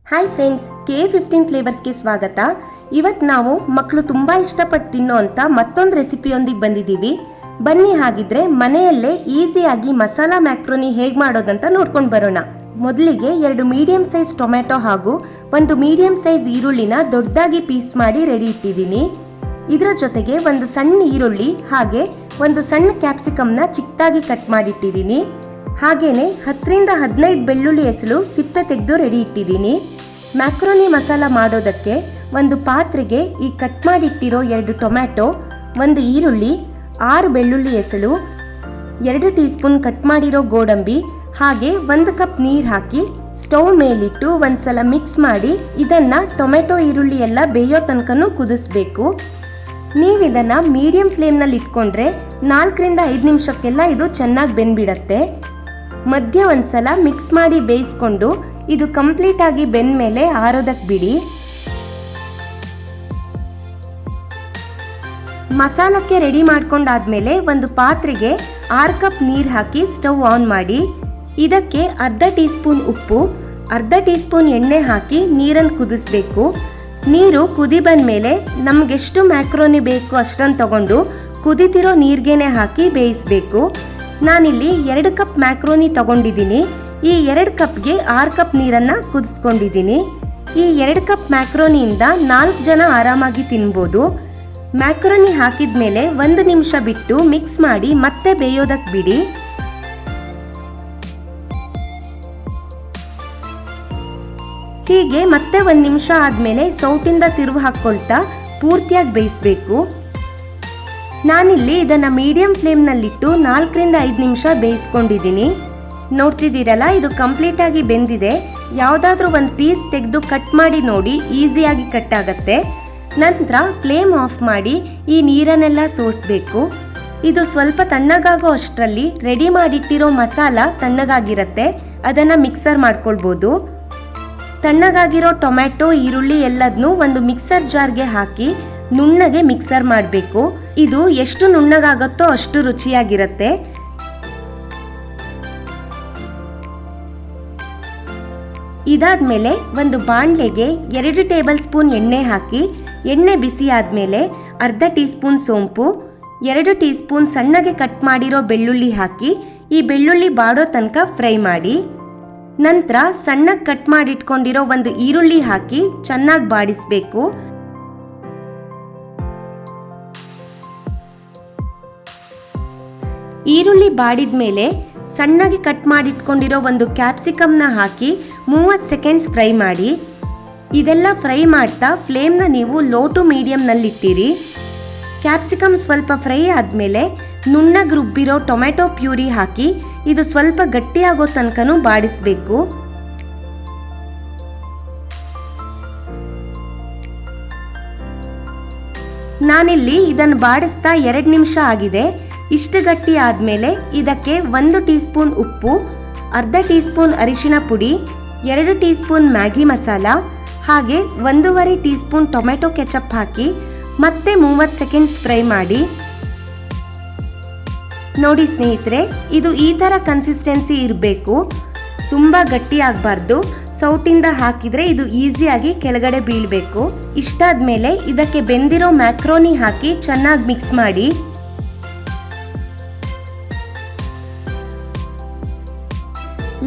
Hi friends, K15 ಫ್ಲೇವರ್ಸ್ಗೆ ಸ್ವಾಗತ. ಇವತ್ತು ನಾವು ಮಕ್ಕಳು ತುಂಬ ಇಷ್ಟಪಟ್ಟು ತಿನ್ನೋ ಅಂತ ಮತ್ತೊಂದು ರೆಸಿಪಿಯೊಂದಿಗೆ ಬಂದಿದ್ದೀವಿ. ಬನ್ನಿ ಹಾಗಿದ್ರೆ ಮನೆಯಲ್ಲೇ ಈಸಿಯಾಗಿ ಮಸಾಲಾ ಮ್ಯಾಕ್ರೋನಿ ಹೇಗೆ ಮಾಡೋದಂತ ನೋಡ್ಕೊಂಡು ಬರೋಣ. ಮೊದಲಿಗೆ 2 ಮೀಡಿಯಂ ಸೈಜ್ ಟೊಮೆಟೊ ಹಾಗೂ 1 ಮೀಡಿಯಂ ಸೈಜ್ ಈರುಳ್ಳಿನ ದೊಡ್ಡದಾಗಿ ಪೀಸ್ ಮಾಡಿ ರೆಡಿ ಇಟ್ಟಿದ್ದೀನಿ. ಇದರ ಜೊತೆಗೆ 1 ಸಣ್ಣ ಈರುಳ್ಳಿ ಹಾಗೆ 1 ಸಣ್ಣ ಕ್ಯಾಪ್ಸಿಕಮ್ನ ಚಿಕ್ಕದಾಗಿ ಕಟ್ ಮಾಡಿಟ್ಟಿದ್ದೀನಿ. ಹಾಗೇನೆ 10 ರಿಂದ 15 ಬೆಳ್ಳುಳ್ಳಿ ಎಸಳು ಸಿಪ್ಪೆ ತೆಗೆದು ರೆಡಿ ಇಟ್ಟಿದ್ದೀನಿ. ಮ್ಯಾಕ್ರೋನಿ ಮಸಾಲ ಮಾಡೋದಕ್ಕೆ ಒಂದು ಪಾತ್ರೆಗೆ ಈ ಕಟ್ ಮಾಡಿಟ್ಟಿರೋ 2 ಟೊಮ್ಯಾಟೊ, 1 ಈರುಳ್ಳಿ, 6 ಬೆಳ್ಳುಳ್ಳಿ ಎಸಳು, 2 ಟೀ ಸ್ಪೂನ್ ಕಟ್ ಮಾಡಿರೋ ಗೋಡಂಬಿ ಹಾಗೆ 1 ಕಪ್ ನೀರು ಹಾಕಿ ಸ್ಟವ್ ಮೇಲಿಟ್ಟು ಒಂದ್ಸಲ ಮಿಕ್ಸ್ ಮಾಡಿ ಇದನ್ನ ಟೊಮೆಟೊ ಈರುಳ್ಳಿ ಎಲ್ಲ ಬೇಯೋ ತನಕನೂ ಕುದಿಸ್ಬೇಕು. ನೀವಿದನ್ನ ಮೀಡಿಯಂ ಫ್ಲೇಮ್ನಲ್ಲಿ ಇಟ್ಕೊಂಡ್ರೆ 4 ರಿಂದ 5 ನಿಮಿಷಕ್ಕೆಲ್ಲ ಇದು ಚೆನ್ನಾಗಿ ಬೆಂದ್ಬಿಡತ್ತೆ. ಮಧ್ಯ ಒಂದ್ಸಲ ಮಿಕ್ಸ್ ಮಾಡಿ ಬೇಯಿಸ್ಕೊಂಡು ಇದು ಕಂಪ್ಲೀಟ್ ಆಗಿ ಬೆಂದ ಮೇಲೆ ಆರೋದಕ್ಕೆ ಬಿಡಿ. ಮಸಾಲಕ್ಕೆ ರೆಡಿ ಮಾಡ್ಕೊಂಡಾದ್ಮೇಲೆ ಒಂದು ಪಾತ್ರೆಗೆ 6 ಕಪ್ ನೀರು ಹಾಕಿ ಸ್ಟವ್ ಆನ್ ಮಾಡಿ ಇದಕ್ಕೆ ಅರ್ಧ ಟೀ ಸ್ಪೂನ್ ಉಪ್ಪು, ಅರ್ಧ ಟೀ ಸ್ಪೂನ್ ಎಣ್ಣೆ ಹಾಕಿ ನೀರನ್ನು ಕುದಿಸ್ಬೇಕು. ನೀರು ಕುದಿ ಬಂದಮೇಲೆ ನಮಗೆಷ್ಟು ಮ್ಯಾಕ್ರೋನಿ ಬೇಕು ಅಷ್ಟನ್ನು ತಗೊಂಡು ಕುದಿತಿರೋ ನೀರಿಗೆನೆ ಹಾಕಿ ಬೇಯಿಸಬೇಕು. ನಾನಿಲ್ಲಿ 2 ಕಪ್ ಮ್ಯಾಕ್ರೋನಿ ತಗೊಂಡಿದ್ದೀನಿ. ಈ 2 ಕಪ್ಗೆ 6 ಕಪ್ ನೀರನ್ನು ಕುದಿಸ್ಕೊಂಡಿದ್ದೀನಿ. ಈ 2 ಕಪ್ ಮ್ಯಾಕ್ರೋನಿಯಿಂದ 4 ಜನ ಆರಾಮಾಗಿ ತಿನ್ಬೋದು. ಮ್ಯಾಕ್ರೋನಿ ಹಾಕಿದ ಮೇಲೆ 1 ನಿಮಿಷ ಬಿಟ್ಟು ಮಿಕ್ಸ್ ಮಾಡಿ ಮತ್ತೆ ಬೇಯೋದಕ್ಕೆ ಬಿಡಿ. ಹೀಗೆ ಮತ್ತೆ 1 ನಿಮಿಷ ಆದಮೇಲೆ ಸೌಟಿಂದ ತಿರುವು ಹಾಕ್ಕೊಳ್ತಾ ಪೂರ್ತಿಯಾಗಿ ಬೇಯಿಸಬೇಕು. ನಾನಿಲ್ಲಿ ಇದನ್ನು ಮೀಡಿಯಂ ಫ್ಲೇಮ್ನಲ್ಲಿಟ್ಟು 4 ರಿಂದ 5 ನಿಮಿಷ ಬೇಯಿಸ್ಕೊಂಡಿದ್ದೀನಿ. ನೋಡ್ತಿದ್ದೀರಲ್ಲ, ಇದು ಕಂಪ್ಲೀಟಾಗಿ ಬೆಂದಿದೆ. ಯಾವುದಾದ್ರೂ ಒಂದು ಪೀಸ್ ತೆಗೆದು ಕಟ್ ಮಾಡಿ ನೋಡಿ, ಈಸಿಯಾಗಿ ಕಟ್ ಆಗುತ್ತೆ. ನಂತರ ಫ್ಲೇಮ್ ಆಫ್ ಮಾಡಿ ಈ ನೀರನ್ನೆಲ್ಲ ಸೋಸಬೇಕು. ಇದು ಸ್ವಲ್ಪ ತಣ್ಣಗಾಗೋ ಅಷ್ಟರಲ್ಲಿ ರೆಡಿ ಮಾಡಿಟ್ಟಿರೋ ಮಸಾಲ ತಣ್ಣಗಾಗಿರುತ್ತೆ, ಅದನ್ನು ಮಿಕ್ಸರ್ ಮಾಡ್ಕೊಳ್ಬೋದು. ತಣ್ಣಗಾಗಿರೋ ಟೊಮ್ಯಾಟೊ ಈರುಳ್ಳಿ ಎಲ್ಲದನ್ನೂ ಒಂದು ಮಿಕ್ಸರ್ ಜಾರ್ಗೆ ಹಾಕಿ ನುಣ್ಣಗೆ ಮಿಕ್ಸರ್ ಮಾಡಬೇಕು. ಇದು ಎಷ್ಟು ನುಣ್ಣಗಾಗುತ್ತೋ ಅಷ್ಟು ರುಚಿಯಾಗಿರುತ್ತೆ. ಇದಾದ್ಮೇಲೆ ಒಂದು ಬಾಣಲೆಗೆ 2 ಟೇಬಲ್ ಸ್ಪೂನ್ ಎಣ್ಣೆ ಹಾಕಿ ಎಣ್ಣೆ ಬಿಸಿ ಆದಮೇಲೆ ಅರ್ಧ ಟೀ ಸ್ಪೂನ್ ಸೋಂಪು, 2 ಟೀ ಸ್ಪೂನ್ ಸಣ್ಣಗೆ ಕಟ್ ಮಾಡಿರೋ ಬೆಳ್ಳುಳ್ಳಿ ಹಾಕಿ ಈ ಬೆಳ್ಳುಳ್ಳಿ ಬಾಡೋ ತನಕ ಫ್ರೈ ಮಾಡಿ. ನಂತರ ಸಣ್ಣಗೆ ಕಟ್ ಮಾಡಿಟ್ಕೊಂಡಿರೋ 1 ಈರುಳ್ಳಿ ಹಾಕಿ ಚೆನ್ನಾಗಿ ಬಾಡಿಸಬೇಕು. ಈರುಳ್ಳಿ ಬಾಡಿದ ಮೇಲೆ ಸಣ್ಣಗೆ ಕಟ್ ಮಾಡಿಟ್ಕೊಂಡಿರೋ 1 ಕ್ಯಾಪ್ಸಿಕಮ್ನ ಹಾಕಿ 30 ಸೆಕೆಂಡ್ಸ್ ಫ್ರೈ ಮಾಡಿ. ಇದೆಲ್ಲ ಫ್ರೈ ಮಾಡ್ತಾ ಫ್ಲೇಮ್ನ ನೀವು ಲೋ ಟು ಮೀಡಿಯಂನಲ್ಲಿಟ್ಟಿರಿ. ಕ್ಯಾಪ್ಸಿಕಮ್ ಸ್ವಲ್ಪ ಫ್ರೈ ಆದಮೇಲೆ ನುಣ್ಣಗೆ ರುಬ್ಬಿರೋ ಟೊಮೆಟೊ ಪ್ಯೂರಿ ಹಾಕಿ ಇದು ಸ್ವಲ್ಪ ಗಟ್ಟಿಯಾಗೋ ತನಕನೂ ಬಾಡಿಸಬೇಕು. ನಾನಿಲ್ಲಿ ಇದನ್ನು ಬಾಡಿಸ್ತಾ 2 ನಿಮಿಷ ಆಗಿದೆ. ಇಷ್ಟು ಗಟ್ಟಿ ಆದಮೇಲೆ ಇದಕ್ಕೆ 1 ಟೀ ಸ್ಪೂನ್ ಉಪ್ಪು, ಅರ್ಧ ಟೀ ಸ್ಪೂನ್ ಅರಿಶಿಣ ಪುಡಿ, 2 ಟೀ ಸ್ಪೂನ್ ಮ್ಯಾಗಿ ಮಸಾಲ ಹಾಗೆ 1.5 ಟೀ ಸ್ಪೂನ್ ಟೊಮೆಟೊ ಕೆಚಪ್ ಹಾಕಿ ಮತ್ತೆ 30 ಸೆಕೆಂಡ್ಸ್ ಫ್ರೈ ಮಾಡಿ. ನೋಡಿ ಸ್ನೇಹಿತರೆ, ಇದು ಈ ಥರ ಕನ್ಸಿಸ್ಟೆನ್ಸಿ ಇರಬೇಕು, ತುಂಬ ಗಟ್ಟಿ ಆಗಬಾರ್ದು. ಸೌಟಿಂದ ಹಾಕಿದರೆ ಇದು ಈಸಿಯಾಗಿ ಕೆಳಗಡೆ ಬೀಳಬೇಕು. ಇಷ್ಟಾದ್ಮೇಲೆ ಇದಕ್ಕೆ ಬೆಂದಿರೋ ಮ್ಯಾಕ್ರೋನಿ ಹಾಕಿ ಚೆನ್ನಾಗಿ ಮಿಕ್ಸ್ ಮಾಡಿ.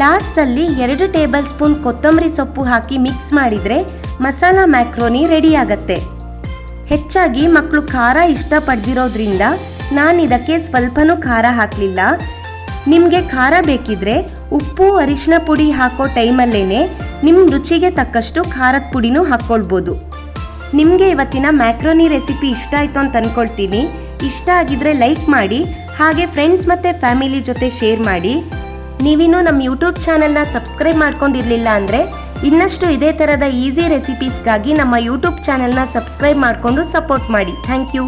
ಲಾಸ್ಟಲ್ಲಿ 2 ಟೇಬಲ್ ಸ್ಪೂನ್ ಕೊತ್ತಂಬರಿ ಸೊಪ್ಪು ಹಾಕಿ ಮಿಕ್ಸ್ ಮಾಡಿದರೆ ಮಸಾಲಾ ಮ್ಯಾಕ್ರೋನಿ ರೆಡಿ ಆಗತ್ತೆ. ಹೆಚ್ಚಾಗಿ ಮಕ್ಕಳು ಖಾರ ಇಷ್ಟಪಡ್ದಿರೋದ್ರಿಂದ ನಾನು ಇದಕ್ಕೆ ಸ್ವಲ್ಪನೂ ಖಾರ ಹಾಕಲಿಲ್ಲ. ನಿಮಗೆ ಖಾರ ಬೇಕಿದ್ರೆ ಉಪ್ಪು ಅರಿಶಿಣ ಪುಡಿ ಹಾಕೋ ಟೈಮಲ್ಲೇ ನಿಮ್ಮ ರುಚಿಗೆ ತಕ್ಕಷ್ಟು ಖಾರದ ಪುಡಿನೂ ಹಾಕ್ಕೊಳ್ಬೋದು. ನಿಮಗೆ ಇವತ್ತಿನ ಮ್ಯಾಕ್ರೋನಿ ರೆಸಿಪಿ ಇಷ್ಟ ಆಯಿತು ಅಂತ ಅಂದ್ಕೊಳ್ತೀನಿ. ಇಷ್ಟ ಆಗಿದ್ರೆ ಲೈಕ್ ಮಾಡಿ, ಹಾಗೆ ಫ್ರೆಂಡ್ಸ್ ಮತ್ತು ಫ್ಯಾಮಿಲಿ ಜೊತೆ ಶೇರ್ ಮಾಡಿ. ನೀವಿನ್ನೂ ನಮ್ಮ ಯೂಟ್ಯೂಬ್ ಚಾನಲ್ನ ಸಬ್ಸ್ಕ್ರೈಬ್ ಮಾಡ್ಕೊಂಡಿರಲಿಲ್ಲ ಅಂದರೆ ಇನ್ನಷ್ಟು ಇದೇ ಥರದ ಈಸಿ ರೆಸಿಪೀಸ್ಗಾಗಿ ನಮ್ಮ ಯೂಟ್ಯೂಬ್ ಚಾನಲ್ನ ಸಬ್ಸ್ಕ್ರೈಬ್ ಮಾಡಿಕೊಂಡು ಸಪೋರ್ಟ್ ಮಾಡಿ. Thank you.